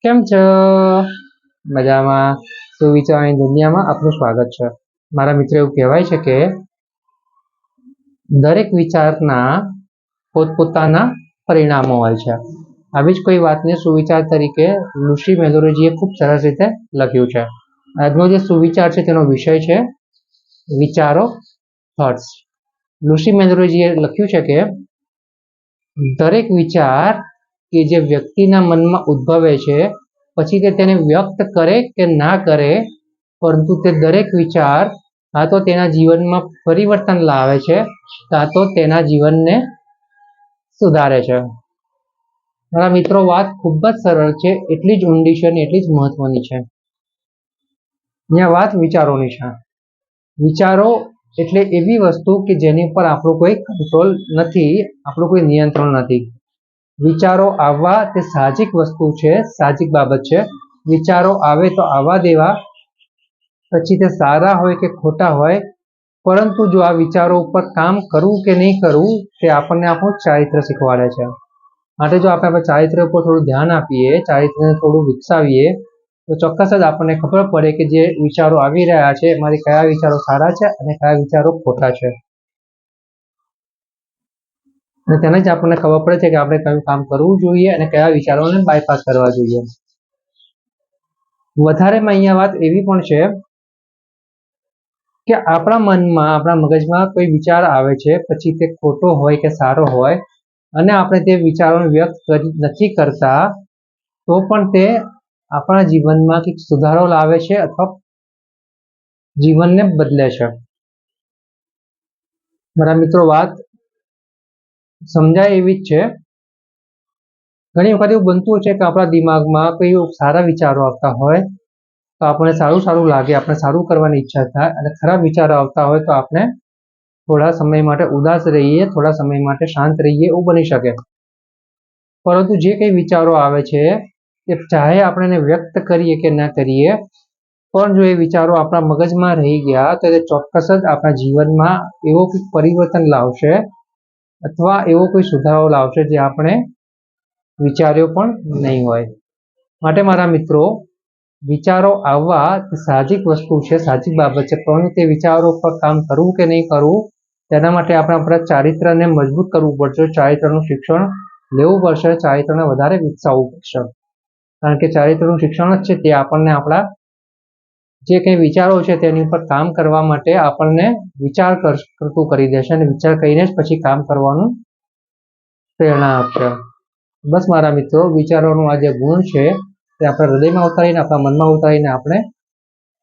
કેમ છો? મજામાં? સુવિચારની દુનિયામાં આપનું સ્વાગત છે. મારા મિત્ર એવું કહેવાય છે કે દરેક વિચારના પોતપોતાના પરિણામો હોય છે. આવી જ કોઈ વાતને સુવિચાર તરીકે લુસી મેલોરોજીએ ખૂબ સરસ રીતે લખ્યું છે. આજનો જે સુવિચાર છે તેનો વિષય છે વિચારો, થોટ્સ. લુસી મેલોરોજીએ લખ્યું છે કે દરેક વિચાર કે જે વ્યક્તિના મનમાં ઉદ્ભવે છે, પછી તે તેને વ્યક્ત કરે કે ના કરે, પરંતુ તે દરેક વિચાર કાં તો તેના જીવનમાં પરિવર્તન લાવે છે, કાં તો તેના જીવનને સુધારે છે. મારા મિત્રો, વાત ખૂબ જ સરળ છે, એટલી જ ઊંડી છે અને એટલી જ મહત્વની છે. અહીંયા વાત વિચારોની છે. વિચારો એટલે એવી વસ્તુ કે જેની પર આપણો કોઈ કંટ્રોલ નથી, આપણું કોઈ નિયંત્રણ નથી. વિચારો આવવા તે સાહજિક વસ્તુ છે, સાહજિક બાબત છે. વિચારો આવે તો આવવા દેવા, પછી તે સારા હોય કે ખોટા હોય, પરંતુ જો આ વિચારો ઉપર કામ કરવું કે નહીં કરવું તે આપણને આપણું ચારિત્ર શીખવાડે છે. માટે જો આપણે ચારિત્ર ઉપર થોડું ધ્યાન આપીએ, ચારિત્રને થોડું વિકસાવીએ, તો ચોક્કસ જ આપણને ખબર પડે કે જે વિચારો આવી રહ્યા છે એમાંથી કયા વિચારો સારા છે અને કયા વિચારો ખોટા છે. અને તેને જ આપણને ખબર પડે છે કે આપણે કયું કામ કરવું જોઈએ અને કયા વિચારોને બાયપાસ કરવા જોઈએ. વધારેમાં અહીંયા વાત એવી પણ છે કે આપણા મનમાં, આપણા મગજમાં કોઈ વિચાર આવે છે, પછી તે ખોટો હોય કે સારો હોય, અને આપણે તે વિચારોને વ્યક્ત નથી કરતા, તો પણ તે આપણા જીવનમાં કંઈક સુધારો લાવે છે અથવા જીવનને બદલે છે. મારા મિત્રો, વાત સમજાય એવી જ છે. ઘણી વખત એવું બનતું હોય છે કે આપણા દિમાગમાં કોઈ સારા વિચારો આવતા હોય તો આપણને સારું સારું લાગે, આપણે સારું કરવાની ઈચ્છા થાય, અને ખરાબ વિચારો આવતા હોય તો આપણે થોડા સમય માટે ઉદાસ રહીએ, થોડા સમય માટે શાંત રહીએ, એવું બની શકે. પરંતુ જે કંઈ વિચારો આવે છે એ ચાહે આપણે એને વ્યક્ત કરીએ કે ના કરીએ, પણ જો એ વિચારો આપણા મગજમાં રહી ગયા તો એ ચોક્કસ જ આપણા જીવનમાં એવો કંઈક પરિવર્તન લાવશે અથવા એવો કોઈ સુધારો લાવશે જે આપણે વિચાર્યો પણ નહીં હોય. માટે મારા મિત્રો, વિચારો આવવા સાહજિક વસ્તુ છે, સાહજિક બાબત છે, પરંતુ તે વિચારો પર કામ કરવું કે નહીં કરવું તેના માટે આપણે આપણા ચારિત્રને મજબૂત કરવું પડશે, ચારિત્રનું શિક્ષણ લેવું પડશે, ચારિત્રને વધારે વિકસાવવું પડશે. કારણ કે ચારિત્રનું શિક્ષણ જ છે તે આપણને આપણા જે કંઈ વિચારો છે તેની ઉપર કામ કરવા માટે આપણને વિચાર કરતું કરી દેશે, અને વિચાર કરીને જ પછી કામ કરવાનું પ્રેરણા આપશે. બસ મારા મિત્રો, વિચારોનો આ જે ગુણ છે તે આપણા હૃદયમાં ઉતારીને, આપણા મનમાં ઉતારીને આપણે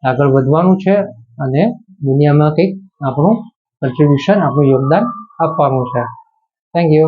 આગળ વધવાનું છે અને દુનિયામાં કંઈક આપણું કન્ટ્રીબ્યુશન, આપણું યોગદાન આપવાનું છે. Thank you.